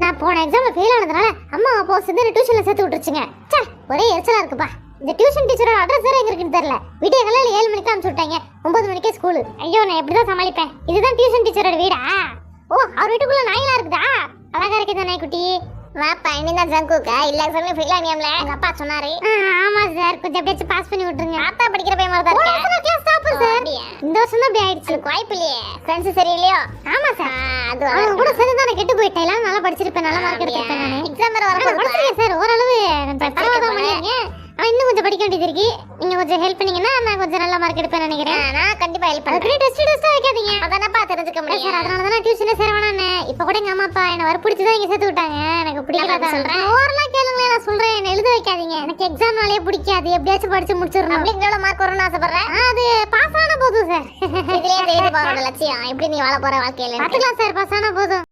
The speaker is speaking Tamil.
நான் போன எக்ஸாம்ல ஃபெயில் ஆனதுனால அம்மா அப்பா சிந்தனை டியூஷன்ல சேர்த்து விட்டுருச்சுங்க. ச்சே, ஒரே எரிச்சலா இருக்குப்பா. இந்த டியூஷன் டீச்சரோட அட்ரஸ் வேற எங்க இருக்குன்னு தெரியல. வீடியோ காலையில 7 மணிக்கு அனுப்பிச்சு விட்டாங்க, 9 மணிக்கே ஸ்கூலு. ஐயோ, நான் எப்படிதான் சமாளிப்பேன்? இதுதான் டியூஷன் டீச்சரோட வீடா? ஓ, அவர் வீட்டுக்குள்ள நாயெல்லாம் இருக்குதா? அழகா இருக்குது நாய்க்குட்டி. வாப்பா, இனிதான் ஜங்குக்கா இல்ல எக்ஸாம்ல ஃபெயில் ஆனியாம்ல எங்க அப்பா சொன்னாரு. ஆமா சார், கொஞ்சம் அப்படியே பாஸ் பண்ணி விட்டுருங்க. ஆத்தா படிக்கிற பையன் மாதிரி தான் இருக்கு. Class topper sir. இந்த வருஷம் தான் அப்படி ஆயிடுச்சு. வாய்ப்பு இல்லையே, ஃப்ரெண்ட்ஸ் சரியில்லையோ? ஆமா சார், அது அவங்க கூட சேர்ந்து தான் கெட்டு போயிட்டேன். எல்லாம் நல்லா படிச்சிருப்பேன், நல்ல மார்க் எடுத்திருப்பேன். நான் எக்ஸாம் வேற வரப்போகுது சார். ஓரளவு பரவாயில்ல பண்ணீங்க. இன்னும் கொஞ்சம் படிக்க வேண்டியது இருக்கு. நீங்க கொஞ்சம் ஹெல்ப் பண்ணீங்கன்னா நான் கொஞ்சம் நல்ல மார்க் எடுப்பேன்னு நினைக்கிறேன். நான் கண்டிப்பா ஹெல்ப் பண்றேன். டெஸ்ட் வைக்காதீங்க, அதானப்பா தெரிஞ்சுக்க முடியும் சார். அதனால தான் டியூஷன்ல சேரவேணானே. இப்போ கூட எங்க அம்மா அப்பா என்ன வர பிடிச்சி தான் இங்க சேர்த்து விட்டாங்க. எனக்கு பிடிக்கல சொல்றேன். ஓரலாம் கேளுங்களேன், நான் சொல்றேன். என்ன எழுத வைக்காதீங்க. எனக்கு எக்ஸாம்னாலே பிடிக்காது. எப்படியாச்சும் படிச்சு முடிச்சிடணும். அப்படிங்க எவ்வளவு மார்க் வரும்னு ஆசைப்படுறேன். அது பாஸ் ஆனா போதும் சார். இதுலயே தெரியுது பாருங்க லட்சியம். எப்படி நீ வாழ போற வாழ்க்கையில. பாத்துக்கலாம் சார், பாஸ் ஆனா போதும்.